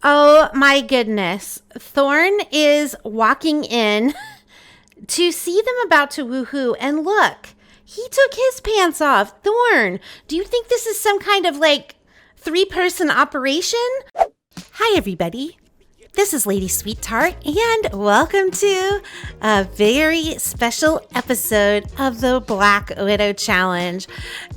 Oh my goodness. Thorne is walking in to see them about to woohoo, and look, he took his pants off. Thorne, do you think this is some kind of like 3-person operation? Hi, everybody. This is Lady Sweetheart, and welcome to a very special episode of the Black Widow Challenge.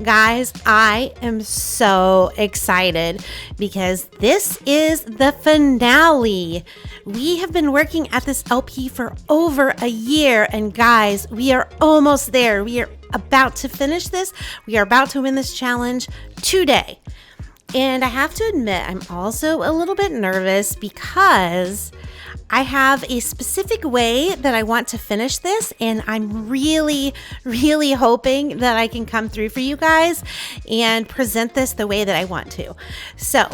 Guys, I am so excited because this is the finale. We have been working at this LP for over a year, and guys, we are almost there. We are about to finish this. We are about to win this challenge today. And I have to admit, I'm also a little bit nervous because I have a specific way that I want to finish this, and I'm really, really hoping that I can come through for you guys and present this the way that I want to. So,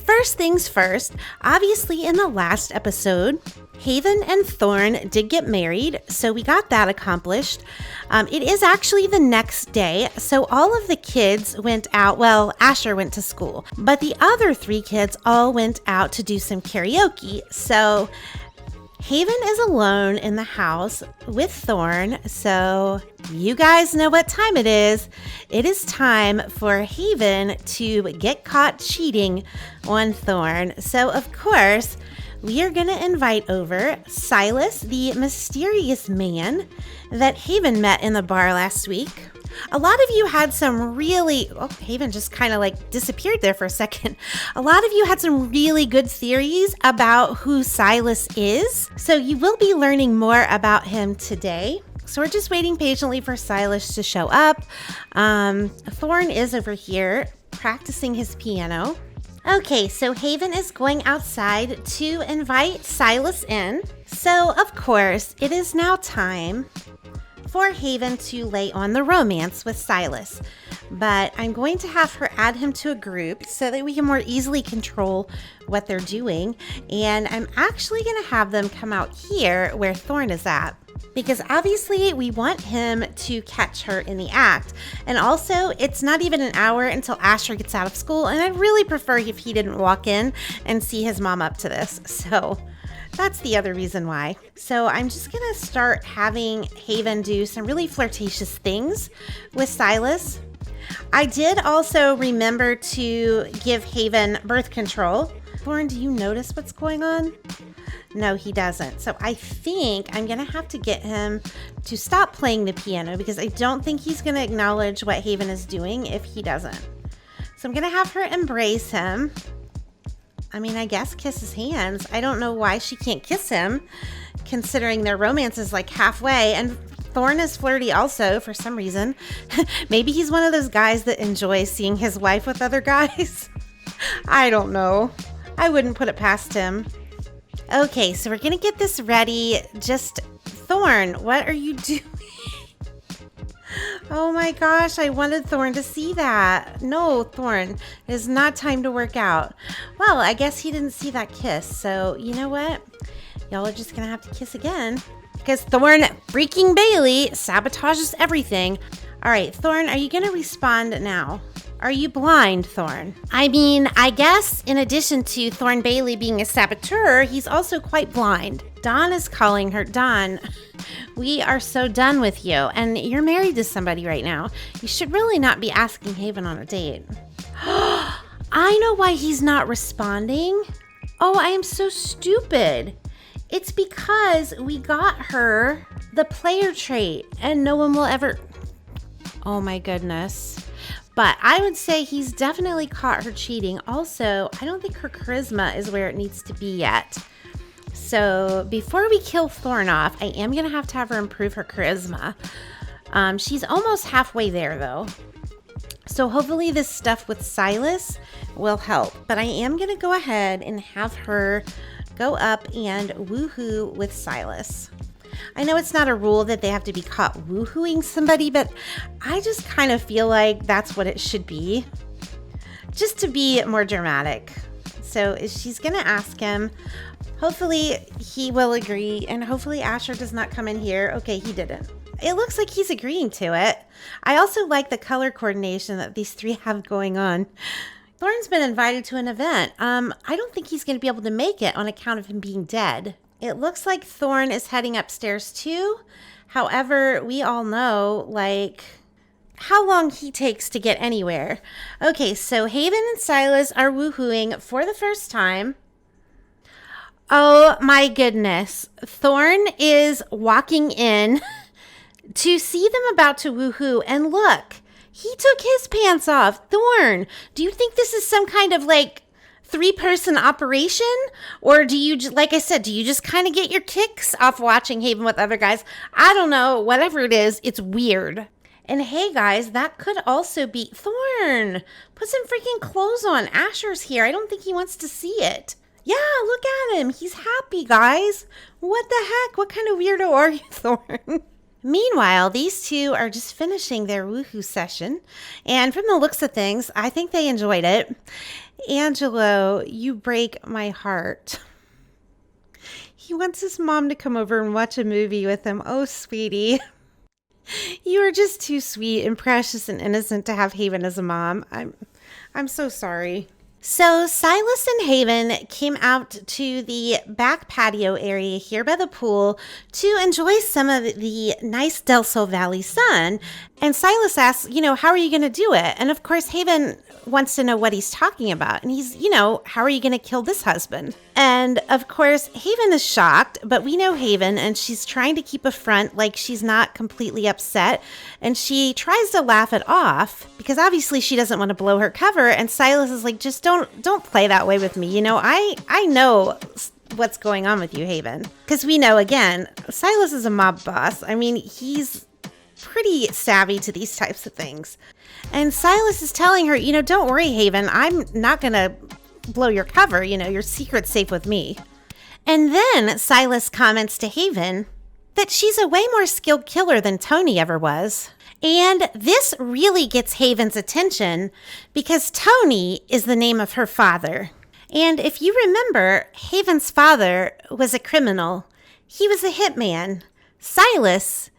first things first, obviously in the last episode, Haven and Thorne did get married, so we got that accomplished. It is actually the next day, so all of the kids went out. Well, Asher went to school, but the other 3 kids all went out to do some karaoke. So Haven is alone in the house with Thorne, so you guys know what time it is. It is time for Haven to get caught cheating on Thorne. So of course, we are going to invite over Silas, the mysterious man that Haven met in the bar last week. A lot of you had some really, Haven just kind of like disappeared there for a second. A lot of you had some really good theories about who Silas is. So you will be learning more about him today. So we're just waiting patiently for Silas to show up. Thorne is over here practicing his piano. Okay, so Haven is going outside to invite Silas in. So, of course, it is now time for Haven to lay on the romance with Silas. But I'm going to have her add him to a group so that we can more easily control what they're doing. And I'm actually going to have them come out here where Thorne is at, because obviously we want him to catch her in the act. And also, it's not even an hour until Asher gets out of school, and I'd really prefer if he didn't walk in and see his mom up to this. So that's the other reason why. So I'm just gonna start having Haven do some really flirtatious things with Silas. I did also remember to give Haven birth control. Thorne, do you notice what's going on? No, he doesn't. So I think I'm going to have to get him to stop playing the piano because I don't think he's going to acknowledge what Haven is doing if he doesn't. So I'm going to have her embrace him. I mean, I guess kiss his hands. I don't know why she can't kiss him, considering their romance is like halfway. And Thorne is flirty also for some reason. Maybe he's one of those guys that enjoys seeing his wife with other guys. I don't know. I wouldn't put it past him. Okay, so we're going to get this ready. Just, Thorne, what are you doing? Oh my gosh, I wanted Thorne to see that. No, Thorne, it is not time to work out. Well, I guess he didn't see that kiss. So, you know what? Y'all are just going to have to kiss again because Thorne freaking Bailey sabotages everything. All right, Thorne, are you going to respond now? Are you blind, Thorne? I mean, I guess in addition to Thorne Bailey being a saboteur, he's also quite blind. Dawn is calling her. Dawn, we are so done with you, and you're married to somebody right now. You should really not be asking Haven on a date. I know why he's not responding. Oh, I am so stupid. It's because we got her the player trait, and no one will ever... Oh my goodness. But I would say he's definitely caught her cheating. Also, I don't think her charisma is where it needs to be yet. So before we kill Thorne off, I am going to have her improve her charisma. She's almost halfway there, though. So hopefully this stuff with Silas will help. But I am going to go ahead and have her go up and woohoo with Silas. I know it's not a rule that they have to be caught woohooing somebody, but I just kind of feel like that's what it should be, just to be more dramatic. So she's going to ask him. Hopefully he will agree, and hopefully Asher does not come in here. Okay, he didn't. It looks like he's agreeing to it. I also like the color coordination that these 3 have going on. Thorne's been invited to an event. I don't think he's going to be able to make it on account of him being dead. It looks like Thorne is heading upstairs too. However, we all know, how long he takes to get anywhere. Okay, so Haven and Silas are woohooing for the first time. Oh my goodness. Thorne is walking in to see them about to woohoo, and look, he took his pants off. Thorne, do you think this is some kind of 3-person operation? Or do you, like I said, do you just kind of get your kicks off watching Haven with other guys? I don't know. Whatever it is, it's weird. And hey guys, that could also be Thorne. Put some freaking clothes on. Asher's here. I don't think he wants to see it. Yeah, look at him. He's happy, guys. What the heck? What kind of weirdo are you, Thorne? Meanwhile, these two are just finishing their woohoo session. And from the looks of things, I think they enjoyed it. Angelo, you break my heart. He wants his mom to come over and watch a movie with him. Oh, sweetie. You are just too sweet and precious and innocent to have Haven as a mom. I'm so sorry. So Silas and Haven came out to the back patio area here by the pool to enjoy some of the nice Del Sol Valley sun. And Silas asks, how are you going to do it? And of course, Haven wants to know what he's talking about. And he's, how are you going to kill this husband? And of course, Haven is shocked, but we know Haven, and she's trying to keep a front like she's not completely upset. And she tries to laugh it off because obviously she doesn't want to blow her cover. And Silas is like, just don't play that way with me. I know what's going on with you, Haven. Because we know, again, Silas is a mob boss. I mean, he's pretty savvy to these types of things. And Silas is telling her, don't worry, Haven. I'm not going to blow your cover. Your secret's safe with me. And then Silas comments to Haven that she's a way more skilled killer than Tony ever was. And this really gets Haven's attention because Tony is the name of her father. And if you remember, Haven's father was a criminal. He was a hitman. Silas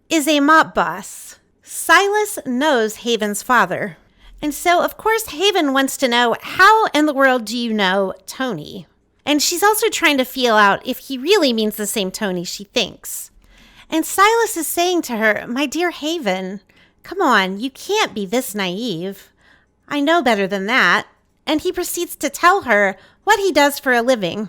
is a mob boss. Silas knows Haven's father. And so, of course, Haven wants to know, how in the world do you know Tony? And she's also trying to feel out if he really means the same Tony she thinks. And Silas is saying to her, my dear Haven, come on, you can't be this naive. I know better than that. And he proceeds to tell her what he does for a living.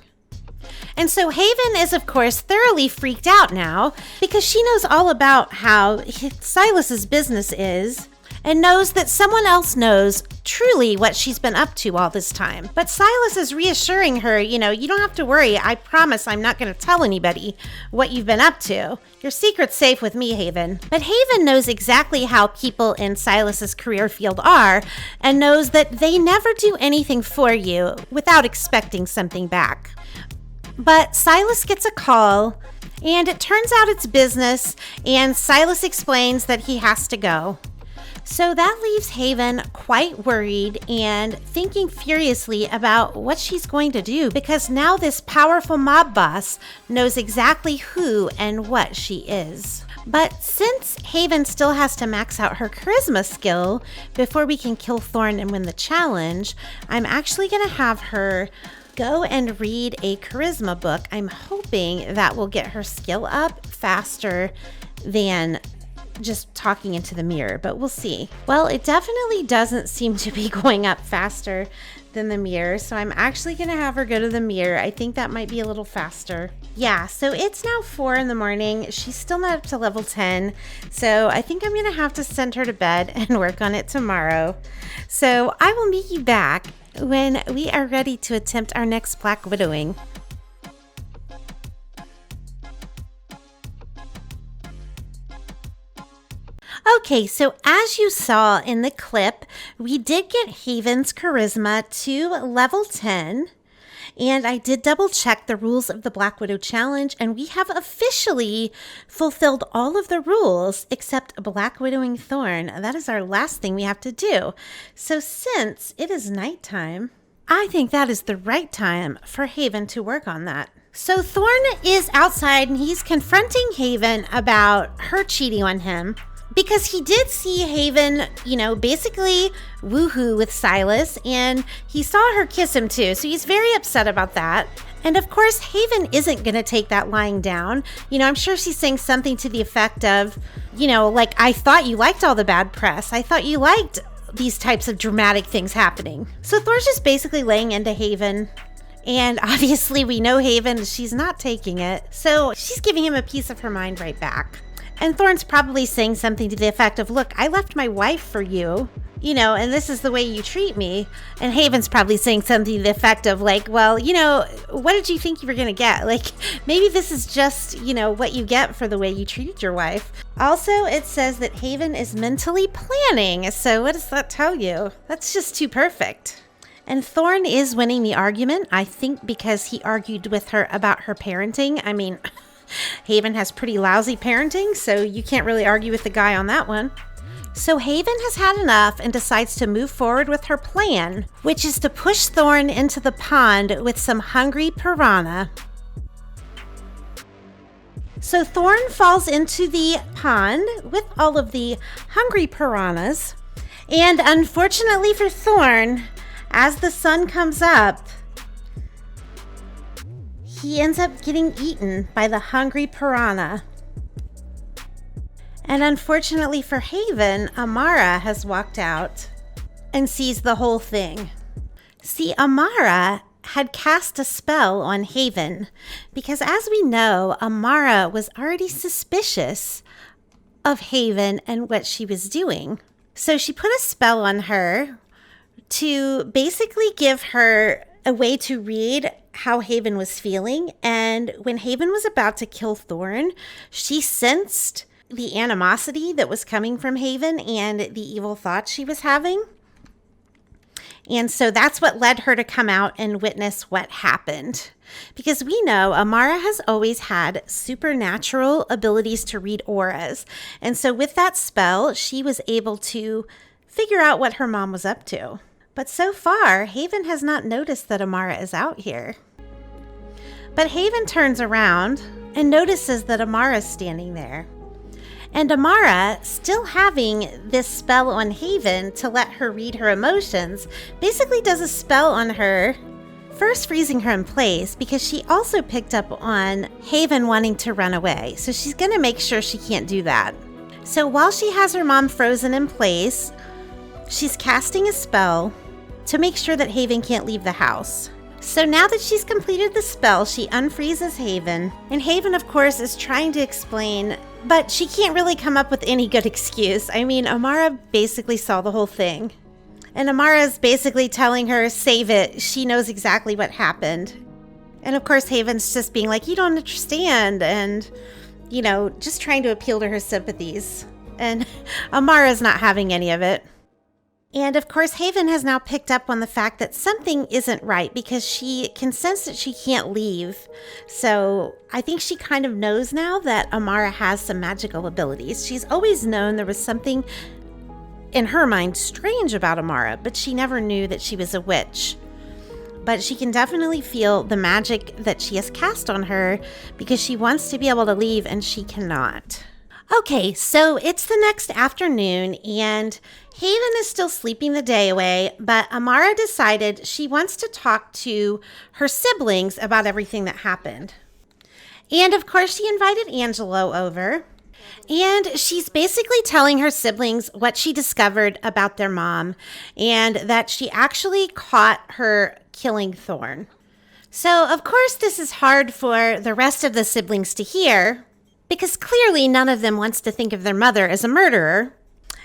And so Haven is, of course, thoroughly freaked out now because she knows all about how Silas's business is and knows that someone else knows truly what she's been up to all this time. But Silas is reassuring her, you don't have to worry. I promise I'm not going to tell anybody what you've been up to. Your secret's safe with me, Haven. But Haven knows exactly how people in Silas's career field are and knows that they never do anything for you without expecting something back. But Silas gets a call, and it turns out it's business, and Silas explains that he has to go. So that leaves Haven quite worried and thinking furiously about what she's going to do because now this powerful mob boss knows exactly who and what she is. But since Haven still has to max out her charisma skill before we can kill Thorne and win the challenge, I'm actually going to have her go and read a charisma book. I'm hoping that will get her skill up faster than just talking into the mirror, but we'll see. Well, it definitely doesn't seem to be going up faster than the mirror, so I'm actually going to have her go to the mirror. I think that might be a little faster. Yeah, so it's now 4 a.m. She's still not up to level 10, so I think I'm going to have to send her to bed and work on it tomorrow. So I will meet you back when we are ready to attempt our next Black Widowing. Okay, so as you saw in the clip, we did get Haven's charisma to level 10, and I did double check the rules of the Black Widow Challenge, and we have officially fulfilled all of the rules except Black Widowing Thorne. That is our last thing we have to do. So since it is nighttime, I think that is the right time for Haven to work on that. So Thorne is outside and he's confronting Haven about her cheating on him. Because he did see Haven, basically woohoo with Silas, and he saw her kiss him too, so he's very upset about that. And of course, Haven isn't going to take that lying down. I'm sure she's saying something to the effect of, like, I thought you liked all the bad press. I thought you liked these types of dramatic things happening. So Thor's just basically laying into Haven. And obviously we know Haven, she's not taking it. So she's giving him a piece of her mind right back. And Thorne's probably saying something to the effect of, look, I left my wife for you, and this is the way you treat me. And Haven's probably saying something to the effect of, like, well, what did you think you were going to get? Like, maybe this is just, what you get for the way you treated your wife. Also, it says that Haven is mentally planning. So what does that tell you? That's just too perfect. And Thorne is winning the argument, I think, because he argued with her about her parenting. I mean, Haven has pretty lousy parenting, so you can't really argue with the guy on that one. So Haven has had enough and decides to move forward with her plan, which is to push Thorne into the pond with some hungry piranha. So Thorne falls into the pond with all of the hungry piranhas. And unfortunately for Thorne, as the sun comes up, he ends up getting eaten by the hungry piranha. And unfortunately for Haven, Amara has walked out and sees the whole thing. See, Amara had cast a spell on Haven because, as we know, Amara was already suspicious of Haven and what she was doing. So she put a spell on her to basically give her a way to read how Haven was feeling. And when Haven was about to kill Thorne, she sensed the animosity that was coming from Haven and the evil thoughts she was having. And so that's what led her to come out and witness what happened. Because we know Amara has always had supernatural abilities to read auras. And so with that spell, she was able to figure out what her mom was up to. But so far, Haven has not noticed that Amara is out here. But Haven turns around and notices that Amara is standing there. And Amara, still having this spell on Haven to let her read her emotions, basically does a spell on her, first freezing her in place because she also picked up on Haven wanting to run away. So she's going to make sure she can't do that. So while she has her mom frozen in place, she's casting a spell to make sure that Haven can't leave the house. So now that she's completed the spell, she unfreezes Haven. And Haven, of course, is trying to explain, but she can't really come up with any good excuse. I mean, Amara basically saw the whole thing. And Amara is basically telling her, save it. She knows exactly what happened. And of course, Haven's just being like, you don't understand. And, just trying to appeal to her sympathies. And Amara's not having any of it. And of course, Haven has now picked up on the fact that something isn't right because she can sense that she can't leave. So I think she kind of knows now that Amara has some magical abilities. She's always known there was something in her mind strange about Amara, but she never knew that she was a witch. But she can definitely feel the magic that she has cast on her because she wants to be able to leave and she cannot. Okay, so it's the next afternoon and Haven is still sleeping the day away, but Amara decided she wants to talk to her siblings about everything that happened. And of course, she invited Angelo over. And she's basically telling her siblings what she discovered about their mom and that she actually caught her killing Thorne. So, of course, this is hard for the rest of the siblings to hear because clearly none of them wants to think of their mother as a murderer.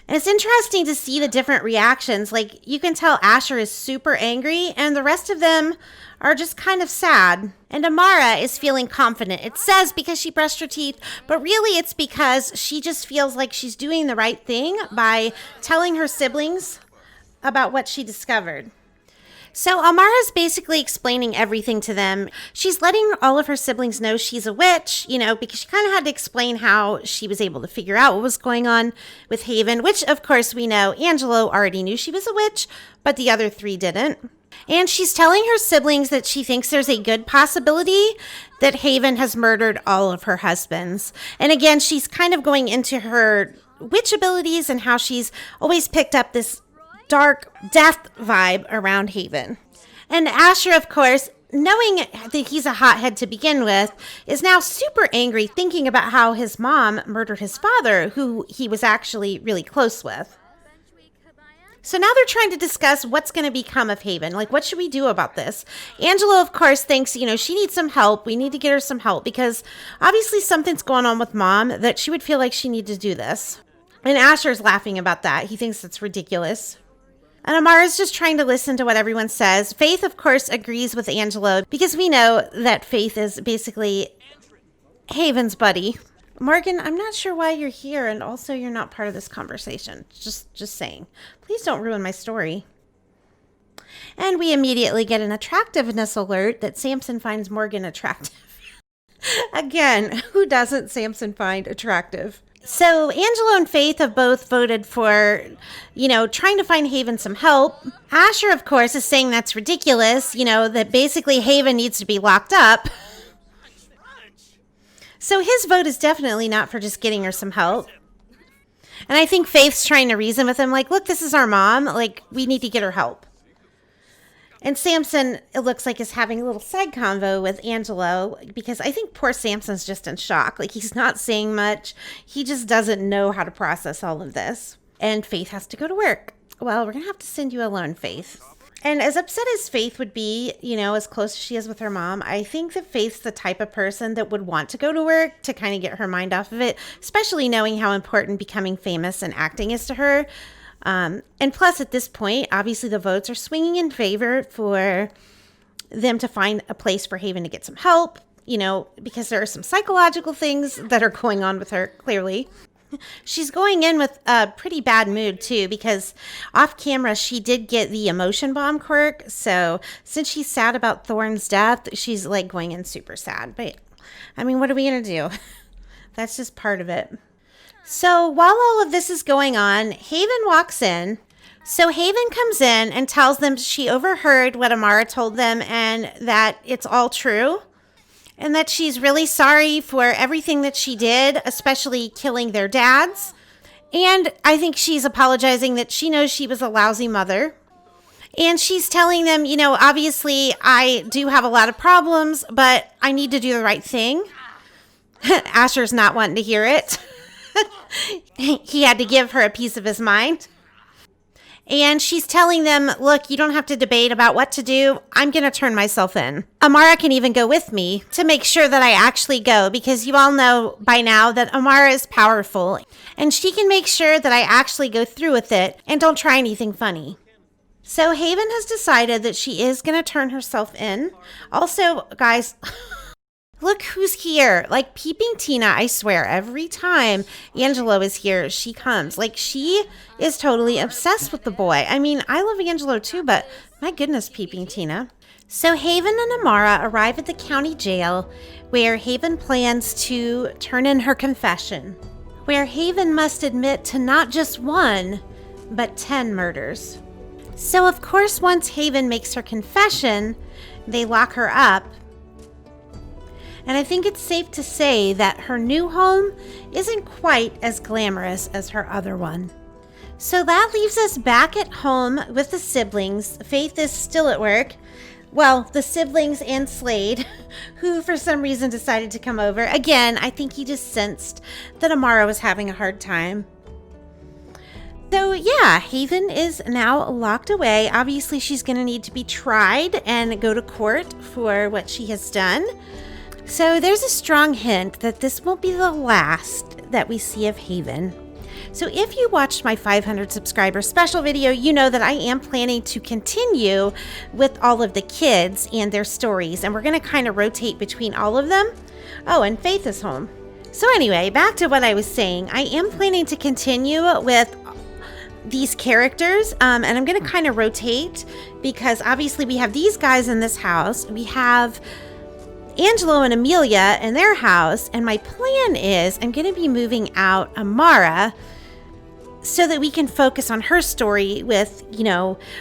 And it's interesting to see the different reactions. Like, you can tell Asher is super angry and the rest of them are just kind of sad. And Amara is feeling confident. It says because she brushed her teeth, but really it's because she just feels like she's doing the right thing by telling her siblings about what she discovered. So Amara's basically explaining everything to them. She's letting all of her siblings know she's a witch, because she kind of had to explain how she was able to figure out what was going on with Haven, which of course we know Angelo already knew she was a witch, but the other three didn't. And she's telling her siblings that she thinks there's a good possibility that Haven has murdered all of her husbands. And again, she's kind of going into her witch abilities and how she's always picked up this dark death vibe around Haven. And Asher, of course, knowing that he's a hothead to begin with, is now super angry thinking about how his mom murdered his father, who he was actually really close with. So now they're trying to discuss what's going to become of Haven. Like, what should we do about this? Angela, of course, thinks, she needs some help. We need to get her some help because obviously something's going on with mom that she would feel like she needs to do this. And Asher's laughing about that. He thinks it's ridiculous. And Amara's just trying to listen to what everyone says. Faith, of course, agrees with Angela because we know that Faith is basically Haven's buddy. Morgan, I'm not sure why you're here, and also you're not part of this conversation. Just saying. Please don't ruin my story. And we immediately get an attractiveness alert that Samson finds Morgan attractive. Again, who doesn't Samson find attractive? So Angela and Faith have both voted for, trying to find Haven some help. Asher, of course, is saying that's ridiculous, that basically Haven needs to be locked up. So his vote is definitely not for just getting her some help. And I think Faith's trying to reason with him, like, look, this is our mom. Like, we need to get her help. And Samson, it looks like, is having a little side convo with Angelo because I think poor Samson's just in shock. Like, he's not saying much. He just doesn't know how to process all of this. And Faith has to go to work. Well, we're going to have to send you alone, Faith. And as upset as Faith would be, as close as she is with her mom, I think that Faith's the type of person that would want to go to work to kind of get her mind off of it, especially knowing how important becoming famous and acting is to her. And plus, at this point, obviously the votes are swinging in favor for them to find a place for Haven to get some help, because there are some psychological things that are going on with her, clearly. She's going in with a pretty bad mood, too, because off camera, she did get the emotion bomb quirk. So since she's sad about Thorne's death, she's like going in super sad. But I mean, what are we going to do? That's just part of it. So while all of this is going on, Haven walks in. So Haven comes in and tells them she overheard what Amara told them and that it's all true. And that she's really sorry for everything that she did, especially killing their dads. And I think she's apologizing that she knows she was a lousy mother. And she's telling them, obviously I do have a lot of problems, but I need to do the right thing. Asher's not wanting to hear it. He had to give her a piece of his mind. And she's telling them, look, you don't have to debate about what to do. I'm going to turn myself in. Amara can even go with me to make sure that I actually go because you all know by now that Amara is powerful and she can make sure that I actually go through with it and don't try anything funny. So Haven has decided that she is going to turn herself in. Also, guys, look who's here. Like Peeping Tina, I swear, every time Angelo is here, she comes. Like she is totally obsessed with the boy. I mean, I love Angelo too, but my goodness, Peeping Tina. So Haven and Amara arrive at the county jail where Haven plans to turn in her confession, where Haven must admit to not just 1, but 10 murders. So of course, once Haven makes her confession, they lock her up. And I think it's safe to say that her new home isn't quite as glamorous as her other one. So that leaves us back at home with the siblings. Faith is still at work. Well, the siblings and Slade, who for some reason decided to come over. Again, I think he just sensed that Amara was having a hard time. So yeah, Haven is now locked away. Obviously, she's going to need to be tried and go to court for what she has done. So there's a strong hint that this won't be the last that we see of Haven. So if you watched my 500 subscriber special video, you know that I am planning to continue with all of the kids and their stories, and we're going to kind of rotate between all of them. Oh, and Faith is home. So anyway, back to what I was saying. I am planning to continue with these characters, and I'm going to kind of rotate because obviously we have these guys in this house. We have Angelo and Amelia in their house, and my plan is I'm going to be moving out Amara so that we can focus on her story with,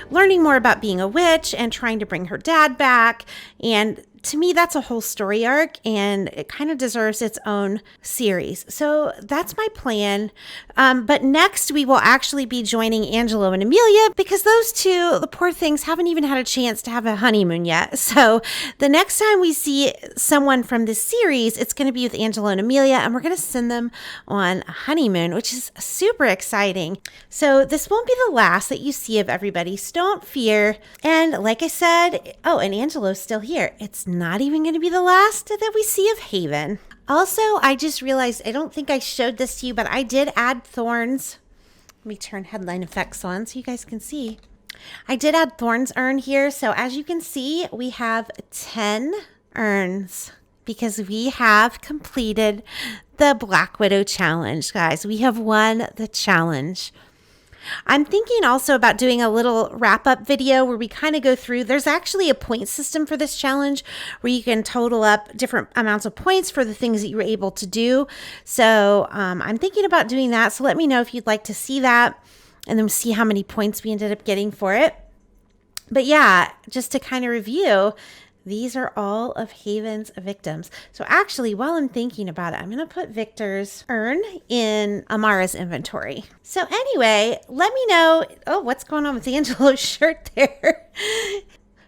learning more about being a witch and trying to bring her dad back and to me, that's a whole story arc, and it kind of deserves its own series. So that's my plan. But next, we will actually be joining Angelo and Amelia, because those two, the poor things, haven't even had a chance to have a honeymoon yet. So the next time we see someone from this series, it's going to be with Angelo and Amelia, and we're going to send them on a honeymoon, which is super exciting. So this won't be the last that you see of everybody, so don't fear. And like I said, oh, and Angelo's still here. It's not even going to be the last that we see of Haven. Also, I just realized, I don't think I showed this to you, but I did add Thorne's. Let me turn headline effects on so you guys can see. I did add Thorne's urn here. So as you can see, we have 10 urns because we have completed the Black Widow challenge, guys. We have won the challenge. I'm thinking also about doing a little wrap-up video where we kind of go through. There's actually a point system for this challenge where you can total up different amounts of points for the things that you were able to do. So I'm thinking about doing that. So let me know if you'd like to see that, and then see how many points we ended up getting for it. But yeah, just to kind of review, these are all of Haven's victims. So actually, while I'm thinking about it, I'm going to put Victor's urn in Amara's inventory. So anyway, let me know. Oh, what's going on with Angelo's shirt there?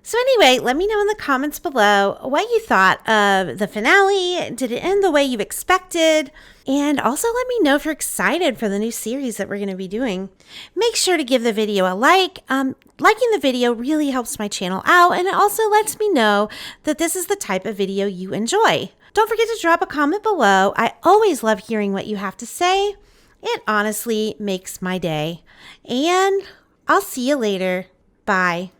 So anyway, let me know in the comments below what you thought of the finale. Did it end the way you expected? And also let me know if you're excited for the new series that we're going to be doing. Make sure to give the video a like. Liking the video really helps my channel out, and it also lets me know that this is the type of video you enjoy. Don't forget to drop a comment below. I always love hearing what you have to say. It honestly makes my day. And I'll see you later. Bye.